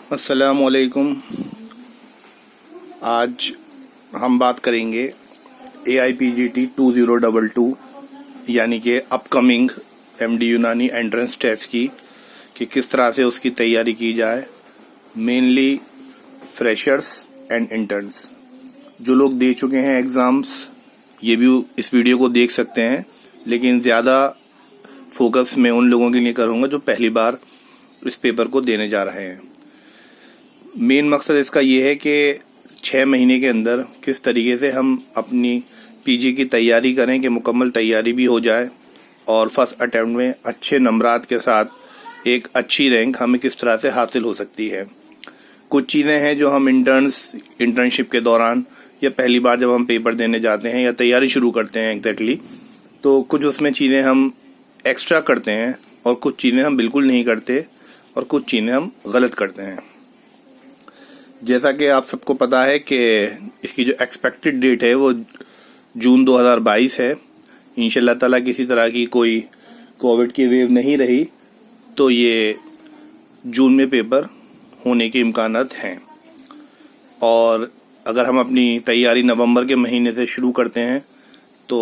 अस्सलामुअलैकुम। आज हम बात करेंगे AIPGT 2022 यानी कि अपकमिंग MD यूनानी एंट्रेंस टेस्ट की कि किस तरह से उसकी तैयारी की जाए। मेनली फ्रेशर्स एंड इंटर्न्स जो लोग दे चुके हैं एग्ज़ाम्स, ये भी इस वीडियो को देख सकते हैं, लेकिन ज़्यादा फोकस मैं उन लोगों के लिए करूँगा जो पहली बार इस पेपर को देने जा रहे हैं। मेन मकसद इसका ये है कि 6 महीने के अंदर किस तरीके से हम अपनी PG की तैयारी करें कि मुकम्मल तैयारी भी हो जाए और फर्स्ट अटैम्प्ट में अच्छे नंबरात के साथ एक अच्छी रैंक हमें किस तरह से हासिल हो सकती है। कुछ चीज़ें हैं जो हम इंटर्नशिप के दौरान या पहली बार जब हम पेपर देने जाते हैं या तैयारी शुरू करते हैं एग्जैक्टली, तो कुछ उसमें चीज़ें हम एक्स्ट्रा करते हैं और कुछ चीज़ें हम बिल्कुल नहीं करते और कुछ चीज़ें हम गलत करते हैं। जैसा कि आप सबको पता है कि इसकी जो एक्सपेक्टेड डेट है वो जून 2022 है। इंशाल्लाह ताला किसी तरह की कोई कोविड की वेव नहीं रही तो ये जून में पेपर होने के इम्कानात हैं। और अगर हम अपनी तैयारी नवंबर के महीने से शुरू करते हैं तो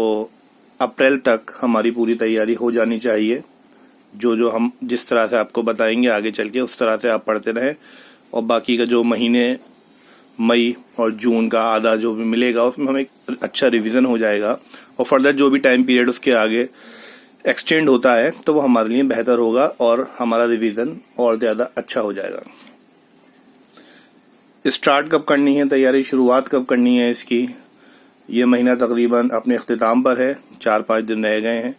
अप्रैल तक हमारी पूरी तैयारी हो जानी चाहिए। जो हम जिस तरह से आपको बताएंगे आगे चल के उस तरह से आप पढ़ते रहें और बाकी का जो महीने मई और जून का आधा जो भी मिलेगा उसमें हमें एक अच्छा रिवीजन हो जाएगा और फर्दर जो भी टाइम पीरियड उसके आगे एक्सटेंड होता है तो वो हमारे लिए बेहतर होगा और हमारा रिवीजन और ज़्यादा अच्छा हो जाएगा। स्टार्ट कब करनी है तैयारी, शुरुआत कब करनी है इसकी, ये महीना तकरीबन अपने अख्तिताम पर है, 4-5 दिन रह गए हैं।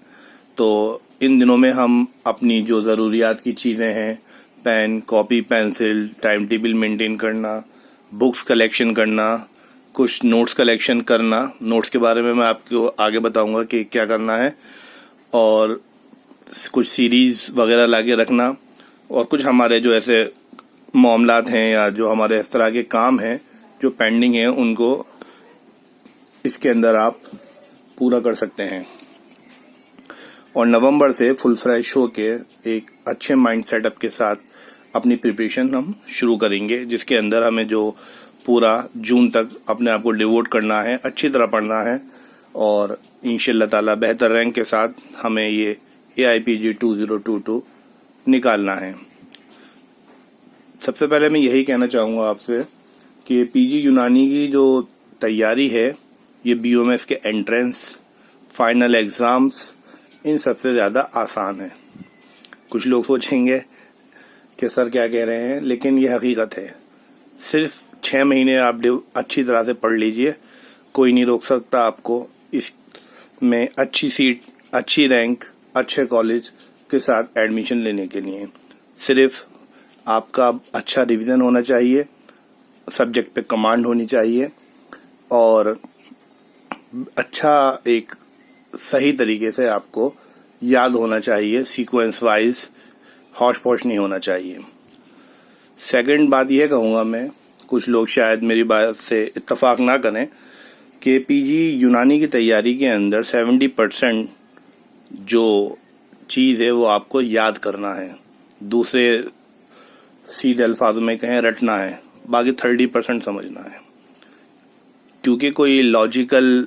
तो इन दिनों में हम अपनी जो ज़रूरियात की चीज़ें हैं, pen, copy, pencil, time table maintain करना, बुक्स कलेक्शन करना, कुछ नोट्स कलेक्शन करना, नोट्स के बारे में मैं आपको आगे बताऊंगा कि क्या करना है, और कुछ सीरीज़ वगैरह लाके रखना, और कुछ हमारे जो ऐसे मामलात हैं या जो हमारे इस तरह के काम हैं जो पेंडिंग हैं उनको इसके अंदर आप पूरा कर सकते हैं। और नवंबर से फुल फ्रेश होके एक अच्छे माइंड सेटअप के साथ अपनी प्रिपरेशन हम शुरू करेंगे, जिसके अंदर हमें जो पूरा जून तक अपने आप को डिवोट करना है, अच्छी तरह पढ़ना है और इंशाल्लाह ताला बेहतर रैंक के साथ हमें ये AIPG 2022 निकालना है। सबसे पहले मैं यही कहना चाहूँगा आपसे कि PG यूनानी की जो तैयारी है ये BOMS के एंट्रेंस, फाइनल एग्ज़ाम्स, इन सबसे ज़्यादा आसान है। कुछ लोग सोचेंगे कि सर क्या कह रहे हैं, लेकिन ये हकीकत है। सिर्फ 6 महीने आप अच्छी तरह से पढ़ लीजिए, कोई नहीं रोक सकता आपको इसमें अच्छी सीट, अच्छी रैंक, अच्छे कॉलेज के साथ एडमिशन लेने के लिए। सिर्फ आपका अच्छा रिवीजन होना चाहिए, सब्जेक्ट पे कमांड होनी चाहिए और अच्छा एक सही तरीके से आपको याद होना चाहिए, सीक्वेंस वाइज हौश पौश नहीं होना चाहिए। सेकंड बात यह कहूँगा मैं, कुछ लोग शायद मेरी बात से इत्तेफाक ना करें कि PG यूनानी की तैयारी के अंदर 70% जो चीज़ है वो आपको याद करना है, दूसरे सीधे अल्फाजों में कहें रटना है, बाकी 30% समझना है। क्योंकि कोई लॉजिकल,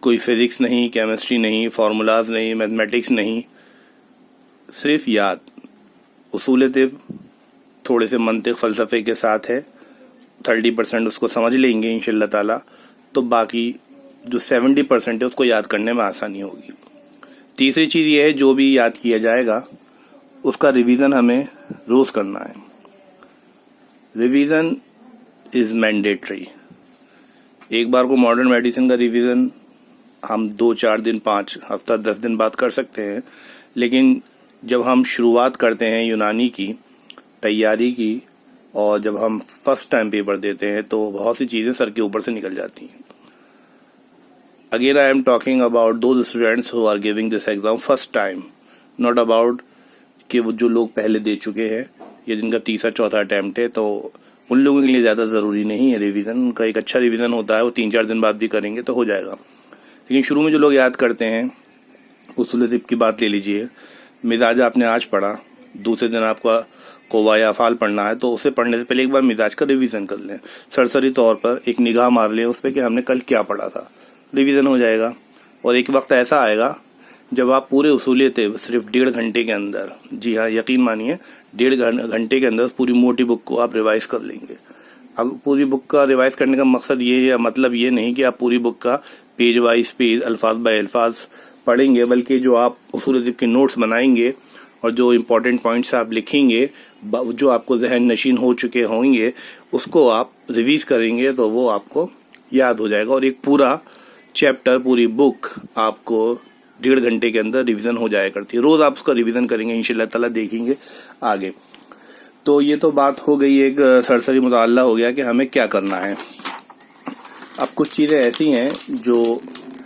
कोई फिजिक्स नहीं, केमिस्ट्री नहीं, फार्मूलाज नहीं, मैथमेटिक्स नहीं, सिर्फ याद, उसूल तिब, थोड़े से मंतिक फ़लसफ़े के साथ है। 30% उसको समझ लेंगे इंशाल्लाह ताला, तो बाकी जो 70% है उसको याद करने में आसानी होगी। तीसरी चीज़ ये है, जो भी याद किया जाएगा उसका रिवीजन हमें रोज़ करना है। Revision is mandatory. एक बार को मॉडर्न मेडिसिन का रिवीजन हम 2-4 दिन, 5 हफ्ता, 10 दिन बाद कर सकते हैं, लेकिन जब हम शुरुआत करते हैं यूनानी की तैयारी की और जब हम फर्स्ट टाइम पेपर देते हैं तो बहुत सी चीज़ें सर के ऊपर से निकल जाती हैं। Again I am talking about those students who are giving this exam first time, not about कि वो जो लोग पहले दे चुके हैं या जिनका तीसरा चौथा अटैम्प्ट है, तो उन लोगों के लिए ज़्यादा ज़रूरी नहीं है रिवीजन। उनका एक अच्छा रिवीजन होता है, वो 3-4 दिन बाद भी करेंगे तो हो जाएगा। लेकिन शुरू में जो लोग याद करते हैं, उसूल तिब की बात ले लीजिए, मिजाज आपने आज पढ़ा, दूसरे दिन आपका कोवा या अफ़ाल पढ़ना है तो उसे पढ़ने से पहले एक बार मिजाज का रिवीजन कर लें, सरसरी तौर पर एक निगाह मार लें उस पर कि हमने कल क्या पढ़ा था, रिवीजन हो जाएगा। और एक वक्त ऐसा आएगा जब आप पूरे उसूलियत सिर्फ 1.5 घंटे के अंदर, जी हाँ यकीन मानिए 1.5 घंटे के अंदर पूरी मोटी बुक को आप रिवाइज कर लेंगे। अब पूरी बुक का रिवाइज करने का मकसद ये है, मतलब ये नहीं कि आप पूरी बुक का पेज वाइज पेज अल्फाज बाय अल्फाज पढ़ेंगे, बल्कि जो आप उसूल के नोट्स बनाएंगे और जो इम्पोर्टेंट पॉइंट्स आप लिखेंगे, जो आपको जहन नशीन हो चुके होंगे, उसको आप रिवीज करेंगे तो वो आपको याद हो जाएगा और एक पूरा चैप्टर, पूरी बुक आपको 1.5 घंटे के अंदर रिवीजन हो जाया करती है। रोज़ आप उसका रिवीजन करेंगे इंशाल्लाह ताला, देखेंगे आगे। तो ये तो बात हो गई, एक सरसरी मुताल्ला हो गया कि हमें क्या करना है। अब कुछ चीज़ें ऐसी हैं जो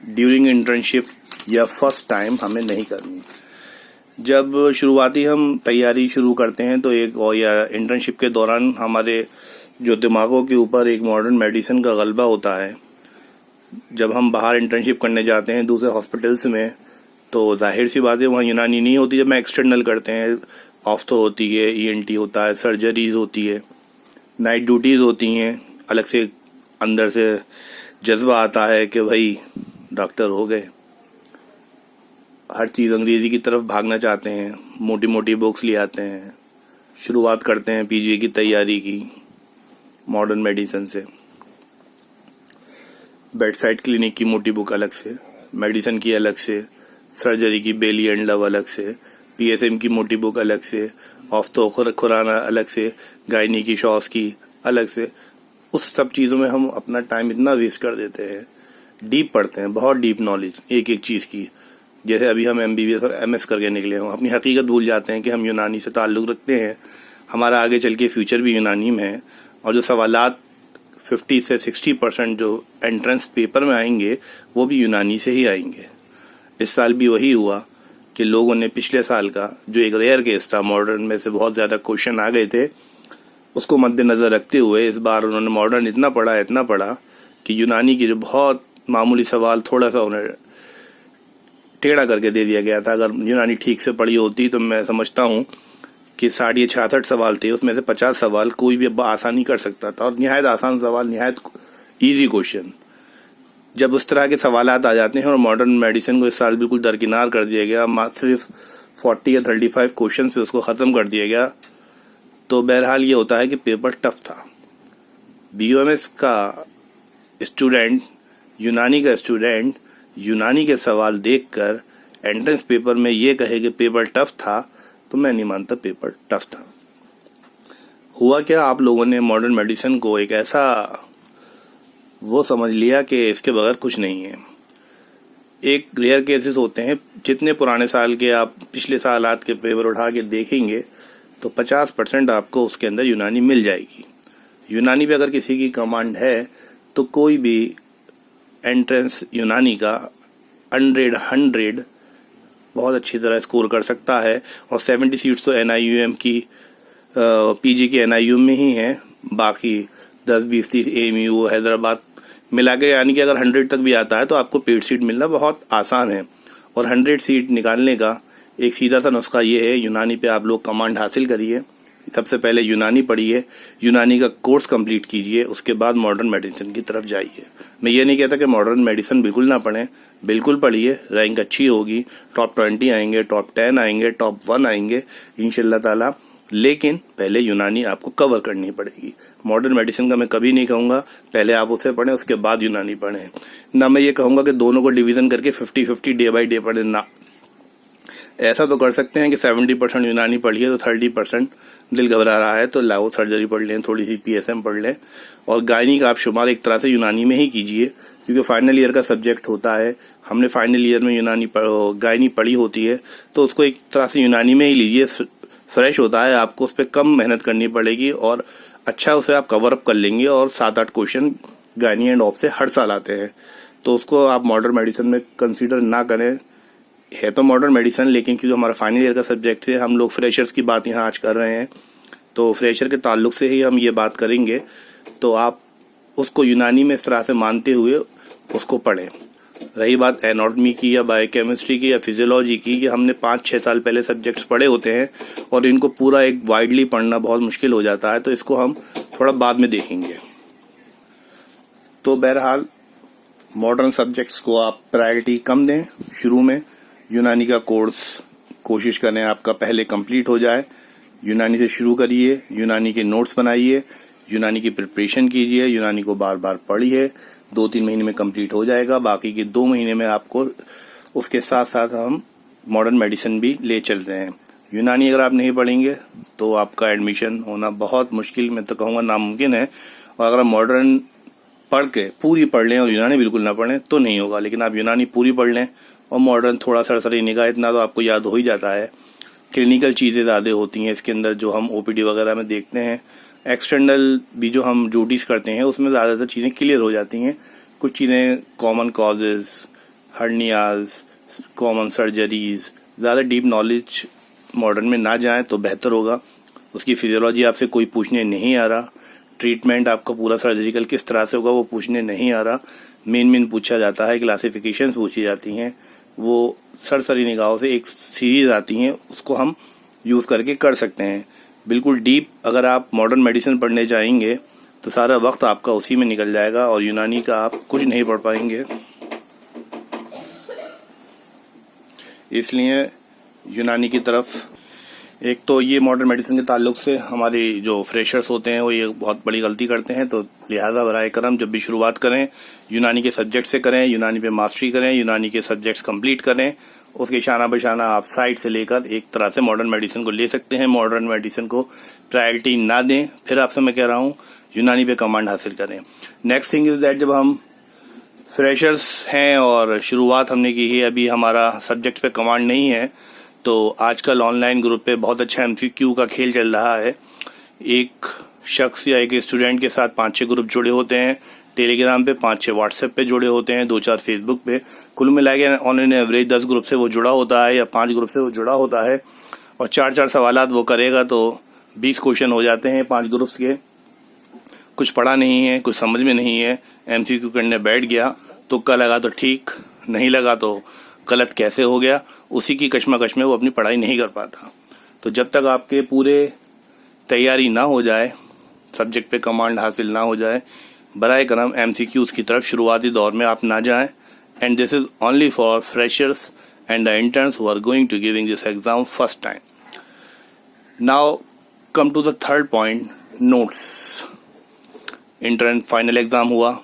ड्यूरिंग इंटर्नशिप या फर्स्ट टाइम हमें नहीं करनी। जब शुरुआती हम तैयारी शुरू करते हैं तो एक और या इंटर्नशिप के दौरान हमारे जो दिमागों के ऊपर एक मॉडर्न मेडिसिन का गलबा होता है। जब हम बाहर इंटर्नशिप करने जाते हैं दूसरे हॉस्पिटल्स में तो जाहिर सी बात है वहाँ यूनानी नहीं होती। जब मैं एक्सटर्नल करते हैं, ऑर्थो होती है, ENT होता है, सर्जरीज होती है, नाइट ड्यूटीज़ होती हैं, अलग से अंदर से जज्बा आता है कि भाई डॉक्टर हो गए, हर चीज़ अंग्रेज़ी की तरफ भागना चाहते हैं, मोटी मोटी बुक्स ले आते हैं, शुरुआत करते हैं PG की तैयारी की मॉडर्न मेडिसिन से। बेड साइड क्लिनिक की मोटी बुक अलग से, मेडिसिन की अलग से, सर्जरी की बेली एंड लव अलग से, PSM की मोटी बुक अलग से, ऑर्थो खुराना अलग से, गायनी की शॉस की अलग से। उस सब चीज़ों में हम अपना टाइम इतना वेस्ट कर देते हैं, डीप पढ़ते हैं, बहुत डीप नॉलेज एक एक चीज़ की। जैसे अभी हम MBBS और MS करके निकले हों, अपनी हकीकत भूल जाते हैं कि हम यूनानी से ताल्लुक़ रखते हैं, हमारा आगे चल के फ्यूचर भी यूनानी में है। और जो सवालात 50 से 60% जो एंट्रेंस पेपर में आएंगे वो भी यूनानी से ही आएंगे। इस साल भी वही हुआ कि लोगों ने पिछले साल का जो एक रेयर केस था, मॉडर्न में से बहुत ज़्यादा क्वेश्चन आ गए थे, उसको मद्देनज़र रखते हुए इस बार उन्होंने मॉडर्न इतना पढ़ा कि यूनानी के जो बहुत मामूली सवाल थोड़ा सा उन्हें टेढ़ा करके दे दिया गया था। अगर यूनानी ठीक से पढ़ी होती तो मैं समझता हूँ कि 66 सवाल थे, उसमें से 50 सवाल कोई भी अब्बा आसानी कर सकता था, और निहायत आसान सवाल, निहायत ईजी क्वेश्चन। जब उस तरह के सवालात आ जाते हैं और मॉडर्न मेडिसिन को इस साल बिल्कुल दरकिनार कर दिया गया, सिर्फ 40 या 35 क्वेश्चन पे उसको ख़त्म कर दिया गया, तो बहरहाल ये होता है कि पेपर टफ था। BOMS का स्टूडेंट, यूनानी का स्टूडेंट, यूनानी के सवाल देखकर एंट्रेंस पेपर में ये कहे कि पेपर टफ था, तो मैं नहीं मानता पेपर टफ था। हुआ क्या, आप लोगों ने मॉडर्न मेडिसिन को एक ऐसा वो समझ लिया कि इसके बगैर कुछ नहीं है। एक रेयर केसेस होते हैं, जितने पुराने साल के आप पिछले सालात के पेपर उठा के देखेंगे तो 50% आपको उसके अंदर यूनानी मिल जाएगी। यूनानी पे अगर किसी की कमांड है तो कोई भी एंट्रेंस यूनानी का 100 बहुत अच्छी तरह स्कोर कर सकता है। और 70 सीट्स तो NIUM की PG की NIUM में ही हैं, बाकी 10-20 सीट AMU हैदराबाद मिला के, यानी कि अगर 100 तक भी आता है तो आपको पेड सीट मिलना बहुत आसान है। और 100 सीट निकालने का एक सीधा सा नुस्खा ये है, यूनानी पे आप लोग कमांड हासिल करिए, सबसे पहले यूनानी पढ़िए, यूनानी का कोर्स कंप्लीट कीजिए, उसके बाद मॉडर्न मेडिसिन की तरफ जाइए। मैं ये नहीं कहता कि मॉडर्न मेडिसिन बिल्कुल ना पढ़ें, बिल्कुल पढ़िए, रैंक अच्छी होगी, टॉप 20 आएंगे, टॉप 10 आएंगे, टॉप 1 आएंगे इंशाल्लाह ताला, लेकिन पहले यूनानी आपको कवर करनी पड़ेगी। मॉडर्न मेडिसिन का मैं कभी नहीं कहूँगा पहले आप उसे पढ़ें उसके बाद यूनानी पढ़ें, ना मैं ये कहूँगा कि दोनों को डिवीज़न करके 50-50 डे बाई डे पढ़ें, ना। ऐसा तो कर सकते हैं कि 70% यूनानी पढ़िए तो 30% दिल घबरा रहा है तो लाओ सर्जरी पढ़ लें, थोड़ी सी PSM पढ़ लें, और गायनी का आप शुमार एक तरह से यूनानी में ही कीजिए, क्योंकि फाइनल ईयर का सब्जेक्ट होता है। हमने फाइनल ईयर में गायनी पढ़ी होती है, तो उसको एक तरह से यूनानी में ही लीजिए, फ्रेश होता है, आपको उस पर कम मेहनत करनी पड़ेगी और अच्छा उसे आप कवर अप कर लेंगे। और 7-8 क्वेश्चन गायनी एंड ऑफ से हर साल आते हैं, तो उसको आप मॉडर्न मेडिसिन में कंसीडर ना करें। है तो मॉडर्न मेडिसिन, लेकिन क्योंकि हमारा फाइनल ईयर का सब्जेक्ट है, हम लोग फ्रेशर्स की बात यहाँ आज कर रहे हैं, तो फ्रेशर के ताल्लुक से ही हम ये बात करेंगे। तो आप उसको यूनानी में इस तरह से मानते हुए उसको पढ़ें। रही बात एनाटॉमी की या बायोकेमिस्ट्री की या फिजियोलॉजी की, कि हमने 5-6 साल पहले सब्जेक्ट्स पढ़े होते हैं और इनको पूरा एक वाइडली पढ़ना बहुत मुश्किल हो जाता है, तो इसको हम थोड़ा बाद में देखेंगे। तो बहरहाल मॉडर्न सब्जेक्ट्स को आप प्रायोरिटी कम दें। शुरू में यूनानी का कोर्स कोशिश करें आपका पहले कंप्लीट हो जाए। यूनानी से शुरू करिए, यूनानी के नोट्स बनाइए, यूनानी की प्रिपरेशन कीजिए, यूनानी को बार बार पढ़िए। 2-3 महीने में कंप्लीट हो जाएगा। बाकी के 2 महीने में आपको उसके साथ साथ हम मॉडर्न मेडिसिन भी ले चलते हैं। यूनानी अगर आप नहीं पढ़ेंगे तो आपका एडमिशन होना बहुत मुश्किल, मैं तो कहूँगा नामुमकिन है। और अगर आप मॉडर्न पढ़ के पूरी पढ़ लें और यूनानी बिल्कुल ना पढ़ें तो नहीं होगा। लेकिन आप यूनानी पूरी पढ़ लें और मॉडर्न थोड़ा सरसरी निगाह, इतना तो आपको याद हो ही जाता है। क्लिनिकल चीज़ें ज़्यादा होती हैं इसके अंदर जो हम ओपीडी वगैरह में देखते हैं। एक्सटर्नल भी जो हम ड्यूटीज़ करते हैं उसमें ज़्यादातर चीज़ें क्लियर हो जाती हैं। कुछ चीज़ें common causes, hernias, common surgeries, ज़्यादा डीप नॉलेज मॉडर्न में ना जाएं तो बेहतर होगा। उसकी फिजियोलॉजी आपसे कोई पूछने नहीं आ रहा, ट्रीटमेंट आपका पूरा सर्जिकल किस तरह से होगा वो पूछने नहीं आ रहा। मेन पूछा जाता है, क्लासिफिकेशंस पूछी जाती हैं, वो सरसरी निगाहों से एक सीरीज आती हैं, उसको हम यूज़ करके कर सकते हैं। बिल्कुल डीप अगर आप मॉडर्न मेडिसिन पढ़ने जाएंगे तो सारा वक्त आपका उसी में निकल जाएगा और यूनानी का आप कुछ नहीं पढ़ पाएंगे। इसलिए यूनानी की तरफ, एक तो ये मॉडर्न मेडिसिन के ताल्लुक से हमारी जो फ्रेशर्स होते हैं वो ये बहुत बड़ी गलती करते हैं। तो लिहाजा बराए करम जब भी शुरुआत करें यूनानी के सब्जेक्ट से करें, यूनानी पे मास्टरी करें, यूनानी के सब्जेक्ट्स कंप्लीट करें। उसके शाना बशाना आप साइड से लेकर एक तरह से मॉडर्न मेडिसिन को ले सकते हैं। मॉडर्न मेडिसिन को प्रायोरिटी ना दें। फिर आपसे मैं कह रहा हूँ यूनानी पे कमांड हासिल करें। नेक्स्ट थिंग इज दैट, जब हम फ्रेशर्स हैं और शुरुआत हमने की है, अभी हमारा सब्जेक्ट पे कमांड नहीं है, तो आजकल ऑनलाइन ग्रुप पे बहुत अच्छा एमसीक्यू का खेल चल रहा है। एक शख्स या एक स्टूडेंट के साथ 5-6 ग्रुप जुड़े होते हैं, टेलीग्राम पे 5-6 व्हाट्सएप पे जुड़े होते हैं, 2-4 फेसबुक पे। कुल मिला के ऑन एन एवरेज 10 ग्रुप से वो जुड़ा होता है या 5 ग्रुप से वो जुड़ा होता है और 4-4 सवालात वो करेगा तो 20 क्वेश्चन हो जाते हैं 5 ग्रुप्स के। कुछ पढ़ा नहीं है, कुछ समझ में नहीं है, एमसीक्यू करने बैठ गया, तुक्का लगा तो ठीक, नहीं लगा तो गलत कैसे हो गया, उसी की कश्मकश में वो अपनी पढ़ाई नहीं कर पाता। तो जब तक आपके पूरे तैयारी ना हो जाए, सब्जेक्ट पे कमांड हासिल ना हो जाए, बराए करम एमसीक्यूज़ की तरफ शुरुआती दौर में आप ना जाएं। And this is only for freshers and the interns who are going to giving this exam first time. Now come to the third point, notes. Intern final exam हुआ,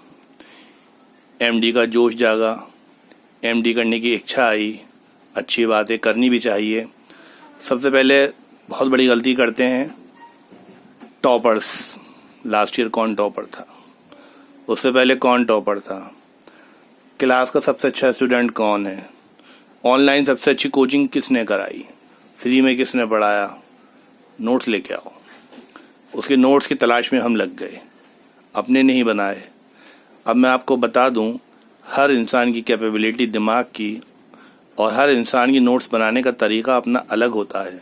एमडी का जोश जागा, एमडी करने की इच्छा आई, अच्छी बात है, करनी भी चाहिए। सबसे पहले बहुत बड़ी गलती करते हैं टॉपर्स। लास्ट ईयर कौन टॉपर था, उससे पहले कौन टॉपर था, क्लास का सबसे अच्छा स्टूडेंट कौन है, ऑनलाइन सबसे अच्छी कोचिंग किसने कराई, फ्री में किसने पढ़ाया, नोट्स लेके आओ। उसके नोट्स की तलाश में हम लग गए, अपने नहीं बनाए। अब मैं आपको बता दूं, हर इंसान की कैपेबिलिटी दिमाग की और हर इंसान की नोट्स बनाने का तरीका अपना अलग होता है।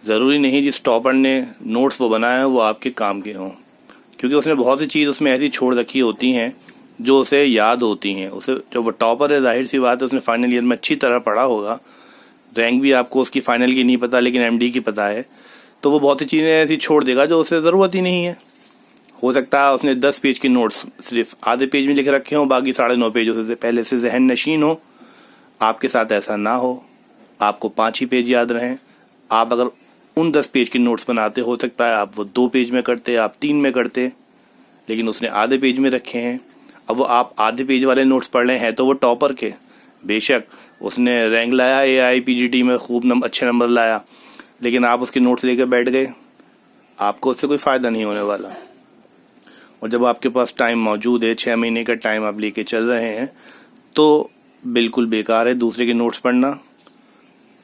ज़रूरी नहीं जिस टॉपर ने नोट्स वो बनाए हैं वो आपके काम के हों, क्योंकि उसने बहुत सी चीज़ उसमें ऐसी छोड़ रखी होती हैं जो उसे याद होती हैं। उसे जब वो टॉपर है, जाहिर सी बात है उसने फाइनल ईयर में अच्छी तरह पढ़ा होगा, रैंक भी आपको उसकी फाइनल की नहीं पता लेकिन एमडी की पता है, तो वो बहुत सी चीज़ें ऐसी छोड़ देगा जो उसे ज़रूरत ही नहीं है। हो सकता है उसने 10 पेज के नोट्स सिर्फ आधे पेज में लिख रखे हों, बाकी 9.5 पेजों से पहले से जहन नशीन हो। आपके साथ ऐसा ना हो, आपको 5 ही पेज याद रहें। आप अगर उन 10 पेज के नोट्स बनाते, हो सकता है आप वो 2 पेज में करते, आप 3 में करते, लेकिन उसने आधे पेज में रखे हैं। अब वो आप आधे पेज वाले नोट्स पढ़ रहे हैं तो वो टॉपर के, बेशक उसने रैंक लाया AIPGT में, खूब अच्छे नंबर लाया, लेकिन आप उसके नोट्स लेकर बैठ गए, आपको उससे कोई फ़ायदा नहीं होने वाला। और जब आपके पास टाइम मौजूद है, 6 महीने का टाइम आप लेके चल रहे हैं, तो बिल्कुल बेकार है दूसरे के नोट्स पढ़ना।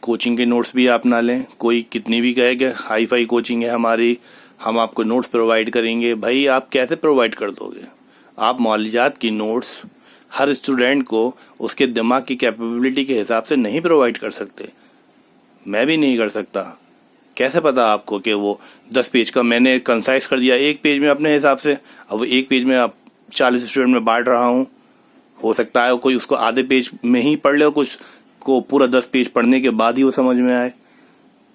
कोचिंग के नोट्स भी आप ना लें। कोई कितनी भी कहे कि हाई फाई कोचिंग है हमारी, हम आपको नोट्स प्रोवाइड करेंगे, भाई आप कैसे प्रोवाइड कर दोगे? आप मौलियात की नोट्स हर स्टूडेंट को उसके दिमाग की कैपेबिलिटी के हिसाब से नहीं प्रोवाइड कर सकते। मैं भी नहीं कर सकता। कैसे पता आपको कि वो 10 पेज का मैंने कंसाइज कर दिया 1 पेज में अपने हिसाब से, अब वो 1 पेज में आप 40 स्टूडेंट में बांट रहा हूँ, हो सकता है कोई उसको आधे पेज में ही पढ़ ले और कुछ को पूरा 10 पेज पढ़ने के बाद ही वो समझ में आए।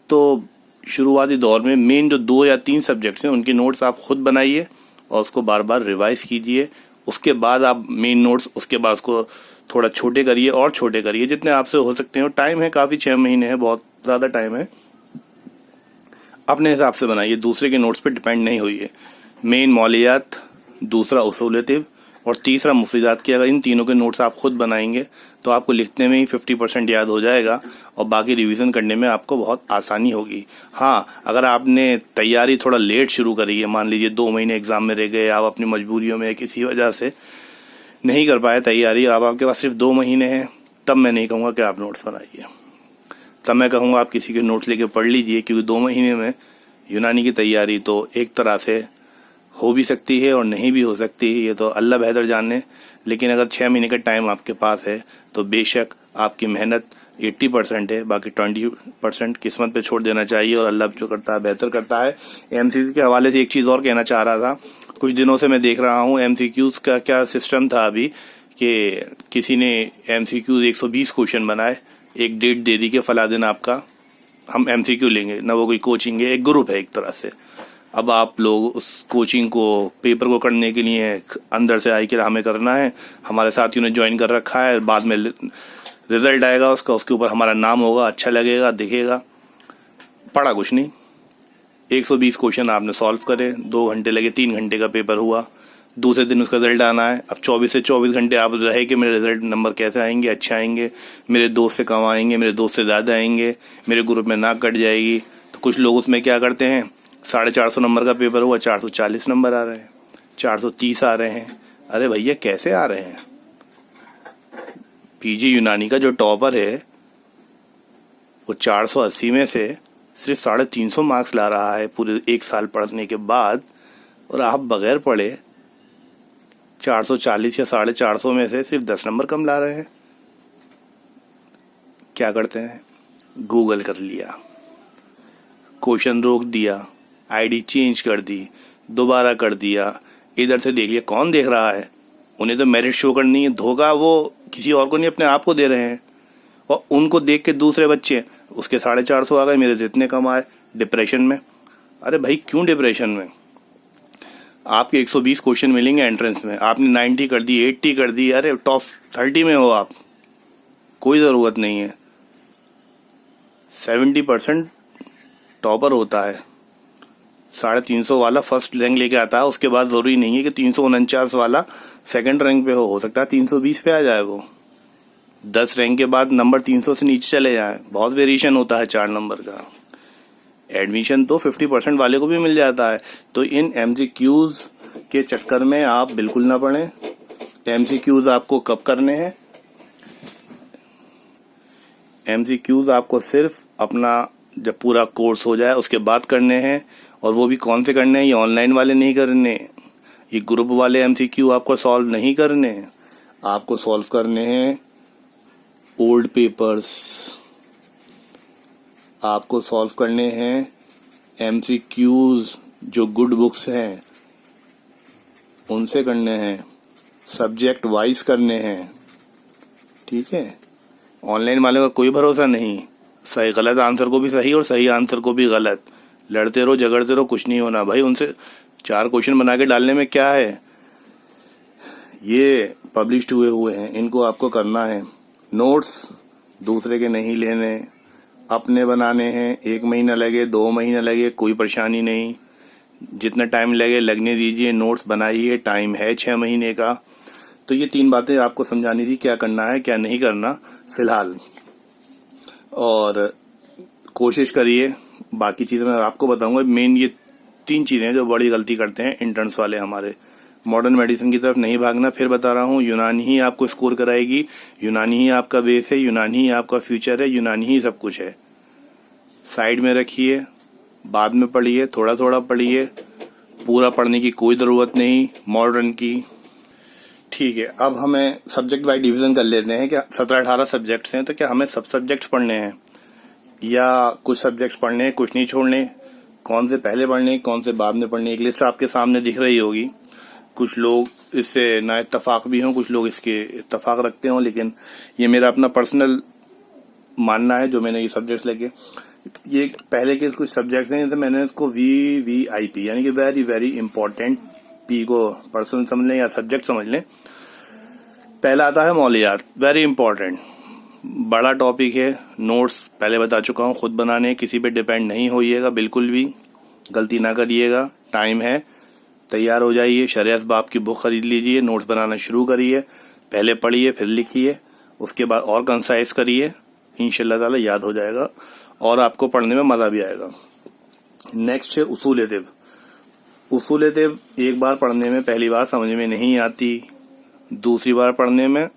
तो शुरुआती दौर में मेन जो 2 या 3 सब्जेक्ट्स हैं उनके नोट्स आप खुद बनाइए और उसको बार बार रिवाइज कीजिए। उसके बाद आप मेन नोट्स उसके बाद उसको थोड़ा छोटे करिए और छोटे करिए जितने आपसे हो सकते हैं। टाइम है काफ़ी, 6 महीने है, बहुत ज़्यादा टाइम है। अपने हिसाब से बनाइए, दूसरे के नोट्स पे डिपेंड नहीं होइए। मेन मौलियात, दूसरा उसूलतिव और तीसरा मुफीदात की अगर इन तीनों के नोट्स आप खुद बनाएंगे तो आपको लिखने में ही 50% याद हो जाएगा और बाकी रिवीजन करने में आपको बहुत आसानी होगी। हाँ, अगर आपने तैयारी थोड़ा लेट शुरू करी है, मान लीजिए 2 महीने एग्जाम में रह गए, आप अपनी मजबूरियों में किसी वजह से नहीं कर पाए तैयारी, अब आपके पास सिर्फ 2 महीने हैं, तब मैं नहीं कहूँगा कि आप नोट्स बनाइए। तब मैं कहूँगा आप किसी के नोट्स लेके पढ़ लीजिए, क्योंकि 2 महीने में यूनानी की तैयारी तो एक तरह से हो भी सकती है और नहीं भी हो सकती है, ये तो अल्लाह बेहतर जाने। लेकिन अगर 6 महीने का टाइम आपके पास है तो बेशक आपकी मेहनत 80% है, बाकी 20% किस्मत पे छोड़ देना चाहिए और अल्लाह जो करता है बेहतर करता है। MCQ के हवाले से एक चीज़ और कहना चाह रहा था। कुछ दिनों से मैं देख रहा हूँ MCQs का क्या सिस्टम था अभी कि किसी ने MCQs 120 क्वेश्चन बनाए, एक डेट दे दी कि फला दिन आपका हम MCQ लेंगे, ना वो कोई कोचिंग है, एक ग्रुप है एक तरह से। अब आप लोग उस कोचिंग को, पेपर को करने के लिए अंदर से आई कि हमें करना है, हमारे साथियों ने ज्वाइन कर रखा है, बाद में रिजल्ट आएगा उसका, उसके ऊपर हमारा नाम होगा, अच्छा लगेगा, दिखेगा। पढ़ा कुछ नहीं, 120 क्वेश्चन आपने सॉल्व करे, 2 घंटे लगे, 3 घंटे का पेपर हुआ, दूसरे दिन उसका रिजल्ट आना है। अब 24 से 24 घंटे आप रहे कि मेरे रिजल्ट नंबर कैसे आएंगे, अच्छे आएंगे, मेरे दोस्त से कम आएंगे, मेरे दोस्त से ज़्यादा आएंगे, मेरे ग्रुप में नाक कट जाएगी। तो कुछ लोग उसमें क्या करते हैं, 450 नंबर का पेपर हुआ, 440 नंबर आ रहे हैं, 430 आ रहे हैं। अरे भैया कैसे आ रहे हैं? PG यूनानी का जो टॉपर है वो 480 में से सिर्फ 350 मार्क्स ला रहा है पूरे 1 साल पढ़ने के बाद, और आप बगैर पढ़े 440 या 450 में से सिर्फ 10 नंबर कम ला रहे हैं। क्या करते हैं, गूगल कर लिया, क्वेश्चन रोक दिया, ID चेंज कर दी, दोबारा कर दिया, इधर से देख लिया। कौन देख रहा है? उन्हें तो मेरिट शो करनी है, धोखा वो किसी और को नहीं अपने आप को दे रहे हैं। और उनको देख के दूसरे बच्चे, उसके 450 आ गए, मेरे से इतने कम आए, डिप्रेशन में। अरे भाई क्यों डिप्रेशन में? आपके 120 क्वेश्चन मिलेंगे एंट्रेंस में, आपने 90 कर दी, 80 कर दी, अरे टॉप 30 में हो आप, कोई ज़रूरत नहीं है। 70% टॉपर होता है, 350 वाला फर्स्ट रैंक लेके आता है, उसके बाद ज़रूरी नहीं है कि 349 वाला सेकंड रैंक पे हो सकता है 320 पे आ जाए वो। 10 रैंक के बाद नंबर 300 से नीचे चले जाए, बहुत वेरिएशन होता है 4 नंबर का। एडमिशन तो 50% वाले को भी मिल जाता है। तो इन MCQs के चक्कर में आप बिल्कुल ना पड़ें। MCQs आपको कब करने हैं? MCQs आपको सिर्फ अपना जब पूरा कोर्स हो जाए उसके बाद करने हैं, और वो भी कौन से करने हैं? ये ऑनलाइन वाले नहीं करने, ये ग्रुप वाले MCQ आपको सॉल्व नहीं करने, आपको सॉल्व करने हैं ओल्ड पेपर्स, आपको सॉल्व करने हैं MCQs जो गुड बुक्स हैं उनसे करने हैं, सब्जेक्ट वाइज करने हैं। ठीक है, ऑनलाइन वाले का कोई भरोसा नहीं, सही गलत आंसर को भी सही और सही आंसर को भी गलत, लड़ते रहो झगड़ते रहो, कुछ नहीं होना भाई। उनसे 4 क्वेश्चन बना के डालने में क्या है? ये पब्लिश्ड हुए हैं, इनको आपको करना है। नोट्स दूसरे के नहीं लेने, अपने बनाने हैं। 1 महीना लगे, 2 महीने लगे, कोई परेशानी नहीं, जितना टाइम लगे लगने दीजिए, नोट्स बनाइए, टाइम है 6 महीने का। तो ये 3 बातें आपको समझानी थी, क्या करना है क्या नहीं करना फिलहाल, और कोशिश करिए। बाकी चीज़ें मैं आपको बताऊंगा। मेन ये 3 चीज़ें जो बड़ी गलती करते हैं इंटर्न्स वाले हमारे। मॉडर्न मेडिसिन की तरफ नहीं भागना, फिर बता रहा हूँ, यूनानी ही आपको स्कोर कराएगी, यूनानी ही आपका बेस है, यूनानी ही आपका फ्यूचर है, यूनानी ही सब कुछ है। साइड में रखिए, बाद में पढ़िए, थोड़ा थोड़ा पढ़िए, पूरा पढ़ने की कोई ज़रूरत नहीं मॉडर्न की। ठीक है, अब हमें सब्जेक्ट वाइज डिवीज़न कर लेते हैं। क्या 17-18 सब्जेक्ट्स हैं, तो क्या हमें सब सब्जेक्ट्स पढ़ने हैं या कुछ सब्जेक्ट्स पढ़ने हैं, कुछ नहीं छोड़ने? कौन से पहले पढ़ने, कौन से बाद में पढ़ने? एक लिस्ट आपके सामने दिख रही होगी। कुछ लोग इससे ना इत्तेफाक भी हों, कुछ लोग इसके इत्तेफाक रखते हों, लेकिन ये मेरा अपना पर्सनल मानना है जो मैंने ये सब्जेक्ट्स लेके, ये पहले के कुछ सब्जेक्ट्स हैं जैसे मैंने इसको VVIP यानी कि वेरी वेरी इंपॉर्टेंट, पी को पर्सन समझ लें या सब्जेक्ट समझ लें। पहला आता है मौलियात, वेरी इंपॉर्टेंट, बड़ा टॉपिक है। नोट्स पहले बता चुका हूँ, खुद बनाने, किसी पे डिपेंड नहीं होइएगा, बिल्कुल भी गलती ना करिएगा। टाइम है, तैयार हो जाइए, शरियत बाप की बुक खरीद लीजिए, नोट्स बनाना शुरू करिए, पहले पढ़िए फिर लिखिए, उसके बाद और कंसाइज करिए, इंशाल्लाह ताला याद हो जाएगा और आपको पढ़ने में मज़ा भी आएगा। नेक्स्ट है उसूल तिब। उसूल तिब एक बार पढ़ने में पहली बार समझ में नहीं आती, दूसरी बार पढ़ने में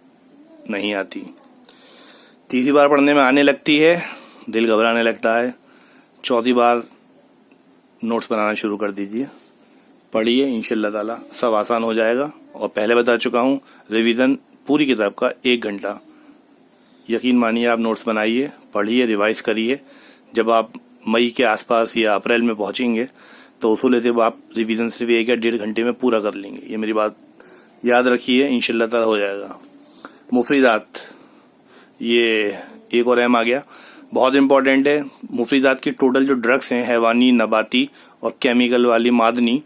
नहीं आती, तीसरी बार पढ़ने में आने लगती है, दिल घबराने लगता है, चौथी बार नोट्स बनाना शुरू कर दीजिए, पढ़िए, इंशाल्लाह ताला सब आसान हो जाएगा। और पहले बता चुका हूँ, रिवीजन पूरी किताब का 1 घंटा, यकीन मानिए आप नोट्स बनाइए, पढ़िए, रिवाइज करिए। जब आप मई के आसपास या अप्रैल में पहुंचेंगे तो उसूल तिब आप रिवीजन सिर्फ 1 या 1.5 घंटे में पूरा कर लेंगे, ये मेरी बात याद रखिए, इंशाल्लाह ताला हो जाएगा। मुफरीदात, ये एक और अहम आ गया, बहुत इंपॉर्टेंट है। मुफरीदात की टोटल जो ड्रग्स हैं, हैवानी, नबाती और केमिकल वाली, मादनी,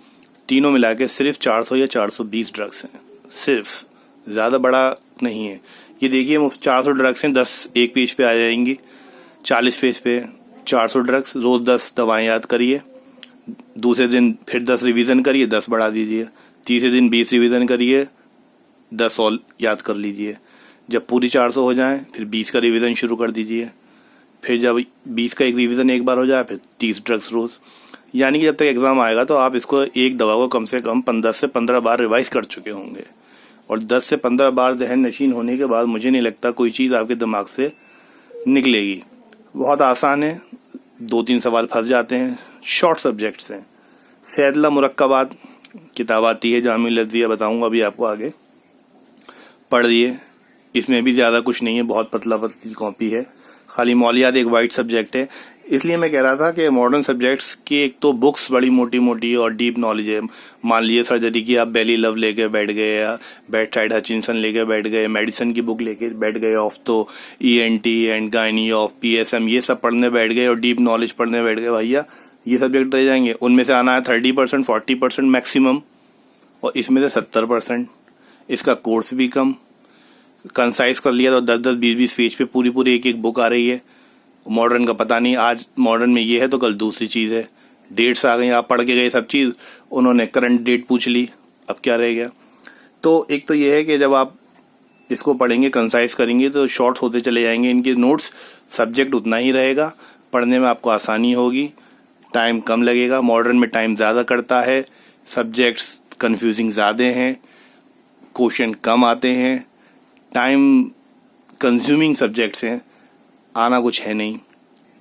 तीनों मिला के सिर्फ 400 या 420 ड्रग्स हैं, सिर्फ, ज़्यादा बड़ा नहीं है। ये देखिए 400 ड्रग्स हैं, 10 एक पेज पे आ जाएंगी, 40 पेज पे 400 ड्रग्स, रोज़ 10 दवाएं याद करिए, दूसरे दिन फिर 10 रिवीजन करिए, 10 बढ़ा दीजिए, तीसरे दिन 20 रिवीजन करिए, 10 और याद कर लीजिए। जब पूरी 400 हो जाए फिर 20 का रिवीजन शुरू कर दीजिए, फिर जब 20 का एक रिवीजन एक बार हो जाए फिर 30 ड्रग्स रोज़। यानी कि जब तक एग्ज़ाम आएगा तो आप इसको एक दवा को कम से कम 10 से 15 बार रिवाइज कर चुके होंगे, और 10 से 15 बार जहन नशीन होने के बाद मुझे नहीं लगता कोई चीज़ आपके दिमाग से निकलेगी। बहुत आसान है, 2-3 सवाल फंस जाते हैं, शॉर्ट सब्जेक्ट्स हैं। सैदला मुरक्कबात किताब आती है, जामिउल लज़्ज़िया, बताऊंगा अभी आपको आगे, पढ़ लिए, इसमें भी ज़्यादा कुछ नहीं है, बहुत पतली कॉपी है, खाली मौलियात एक वाइड सब्जेक्ट है। इसलिए मैं कह रहा था कि मॉडर्न सब्जेक्ट्स की एक तो बुक्स बड़ी मोटी मोटी और डीप नॉलेज है। मान लीजिए सर्जरी की आप बेली लव लेके बैठ गए, या बेड साइड हचिंसन लेके बैठ गए, मेडिसिन की बुक लेके बैठ गए, ऑफ तो ENT and gynae of PSM, ये सब पढ़ने बैठ गए और डीप नॉलेज पढ़ने बैठ गए, भैया ये सब्जेक्ट रह जाएंगे। उनमें से आना है 30%, 40% मैक्सिमम, और इसमें से 70%। इसका कोर्स भी कम, कंसाइज कर लिया तो 10-10, 20-20 पेज पे पूरी पूरी एक बुक आ रही है। मॉडर्न का पता नहीं, आज मॉडर्न में ये है तो कल दूसरी चीज़ है, डेट्स आ गई, आप पढ़ के गए सब चीज़, उन्होंने करंट डेट पूछ ली, अब क्या रह गया। तो एक तो ये है कि जब आप इसको पढ़ेंगे, कंसाइज करेंगे तो शॉर्ट होते चले जाएंगे इनके नोट्स, सब्जेक्ट उतना ही रहेगा, पढ़ने में आपको आसानी होगी, टाइम कम लगेगा। मॉडर्न में टाइम ज़्यादा करता है, सब्जेक्ट्स कन्फ्यूजिंग ज़्यादा हैं, क्वेश्चन कम आते हैं, टाइम कंज्यूमिंग सब्जेक्ट्स हैं, आना कुछ है नहीं।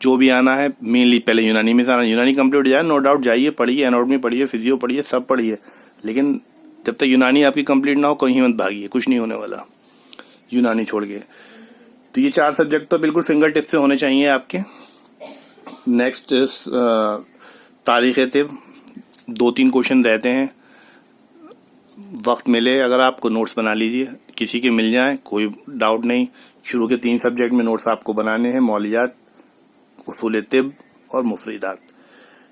जो भी आना है मेनली पहले यूनानी में से आना, यूनानी कंप्लीट हो जाए, नो डाउट जाइए, पढ़िए, एनाटॉमी पढ़िए, फिजियो पढ़िए, सब पढ़िए, लेकिन जब तक यूनानी आपकी कंप्लीट ना हो कहीं मत भागिए, कुछ नहीं होने वाला यूनानी छोड़ के। तो ये 4 सब्जेक्ट तो बिल्कुल फिंगर टिप से होने चाहिए आपके। नेक्स्ट इज तारीख़ तिब, 2-3 क्वेश्चन रहते हैं, वक्त मिले अगर आपको नोट्स बना लीजिए, किसी के मिल जाए कोई डाउट नहीं। शुरू के 3 सब्जेक्ट में नोट्स आपको बनाने हैं, मौलियात, उसूल तिब और मुफरीदात।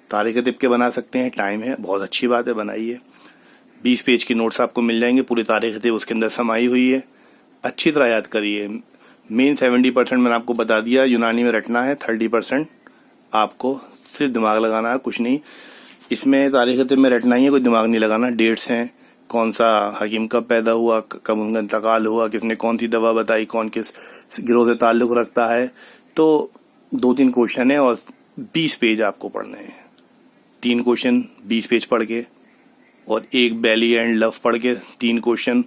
तारीख़ तिब के बना सकते हैं, टाइम है, बहुत अच्छी बात है, बनाइए। 20 पेज की नोट्स आपको मिल जाएंगे, पूरी तारीख़ तिब उसके अंदर समाई हुई है, अच्छी तरह याद करिए। मेन 70% मैंने आपको बता दिया, यूनानी में रटना है, 30% आपको सिर्फ दिमाग लगाना है, कुछ नहीं। इसमें तारीख़ तिब में रटना ही है, कोई दिमाग नहीं लगाना। डेट्स हैं, कौन सा हकीम कब पैदा हुआ, कब उनका इंतकाल हुआ, किसने कौन सी दवा बताई, कौन किस गिरोह से ताल्लुक़ रखता है। तो 2-3 क्वेश्चन है और 20 पेज आपको पढ़ने हैं। 3 क्वेश्चन 20 पेज पढ़ के, और एक बेली एंड लव पढ़ के 3 क्वेश्चन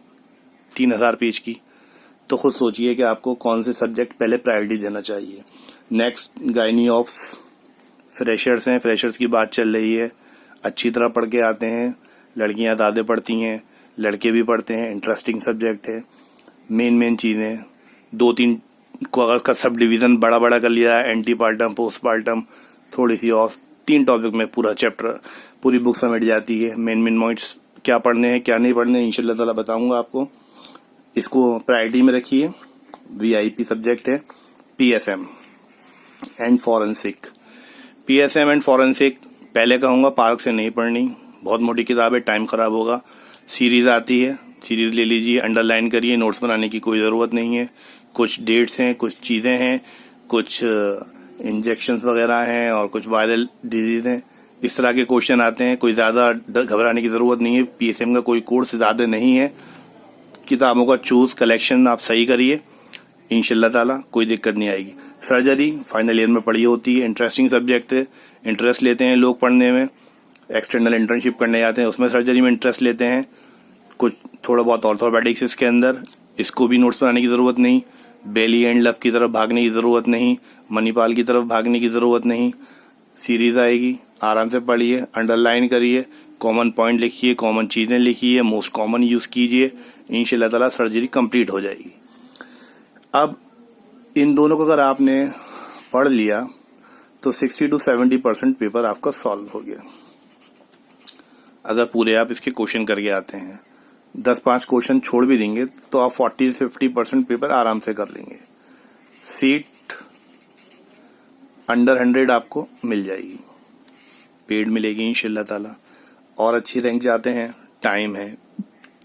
3000 पेज की। तो खुद सोचिए कि आपको कौन से सब्जेक्ट पहले प्रायोरिटी देना चाहिए। नेक्स्ट गायनी ऑफ, फ्रेशर्स हैं, फ्रेशर्स की बात चल रही है, अच्छी तरह पढ़ के आते हैं, लड़कियां ज़्यादा पढ़ती हैं, लड़के भी पढ़ते हैं, इंटरेस्टिंग सब्जेक्ट है। मेन चीज़ें 2-3 को अगर का सब डिवीज़न बड़ा बड़ा कर लिया है, एंटीपार्टम, पोस्टपार्टम, थोड़ी सी ऑफ, 3 टॉपिक में पूरा चैप्टर, पूरी बुक समेट जाती है। मेन पॉइंट्स क्या पढ़ने हैं क्या नहीं पढ़ने इंशाल्लाह ताला बताऊंगा आपको। इसको प्रायोरिटी में रखिए, वीआईपी सब्जेक्ट है। PSM and forensic, PSM and forensic पहले कहूँगा पार्क से नहीं पढ़नी, बहुत मोटी किताब है, टाइम खराब होगा। सीरीज आती है, सीरीज ले लीजिए, अंडरलाइन करिए, नोट्स बनाने की कोई ज़रूरत नहीं है। कुछ डेट्स हैं, कुछ चीज़ें हैं, कुछ इंजेक्शंस वगैरह हैं और कुछ वायरल डिजीज हैं, इस तरह के क्वेश्चन आते हैं। कोई ज़्यादा घबराने की ज़रूरत नहीं है, पीएसएम का कोई कोर्स ज़्यादा नहीं है। किताबों का चूज कलेक्शन आप सही करिए, इंशाल्लाह ताला कोई दिक्कत नहीं आएगी। सर्जरी फाइनल ईयर में पढ़ी होती है, इंटरेस्टिंग सब्जेक्ट है, इंटरेस्ट लेते हैं लोग पढ़ने में। एक्सटर्नल इंटर्नशिप करने जाते हैं उसमें सर्जरी में इंटरेस्ट लेते हैं। कुछ थोड़ा बहुत ऑर्थोपेडिक्स इसके अंदर, इसको भी नोट्स बनाने की ज़रूरत नहीं। बेली एंड लव की तरफ भागने की ज़रूरत नहीं, मणिपाल की तरफ भागने की ज़रूरत नहीं। सीरीज आएगी, आराम से पढ़िए, अंडरलाइन करिए, कॉमन पॉइंट लिखिए, कॉमन चीज़ें लिखिए, मोस्ट कॉमन यूज़ कीजिए, इंशाल्लाह ताला सर्जरी कंप्लीट हो जाएगी। अब इन दोनों को अगर आपने पढ़ लिया तो 60 to 70% पेपर आपका सॉल्व हो गया। अगर पूरे आप इसके क्वेश्चन करके आते हैं, 10-5 क्वेश्चन छोड़ भी देंगे तो आप 40 से 50% पेपर आराम से कर लेंगे। सीट अंडर 100 आपको मिल जाएगी, पेड मिलेगी इंशाल्लाह ताला। और अच्छी रैंक जाते हैं, टाइम है,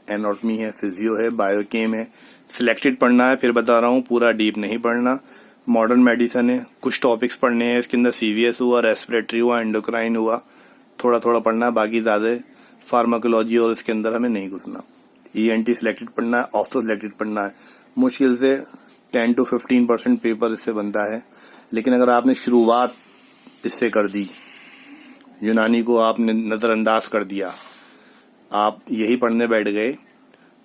एनाटॉमी है, फिजियो है, बायोकेम है, सिलेक्टेड पढ़ना है। फिर बता रहा हूँ पूरा डीप नहीं पढ़ना। मॉडर्न मेडिसिन है, कुछ टॉपिक्स पढ़ने हैं इसके अंदर, सीवीएस हुआ, रेस्पिरेटरी हुआ, एंडोक्राइन हुआ, थोड़ा थोड़ा पढ़ना है, बाकी ज़्यादा फार्माकोलॉजी और इसके अंदर हमें नहीं घुसना। ईएनटी सिलेक्टेड पढ़ना है, ऑर्थो सिलेक्टेड पढ़ना है। मुश्किल से 10 to 15% पेपर इससे बनता है, लेकिन अगर आपने शुरुआत इससे कर दी, यूनानी को आपने नज़रअंदाज कर दिया, आप यही पढ़ने बैठ गए,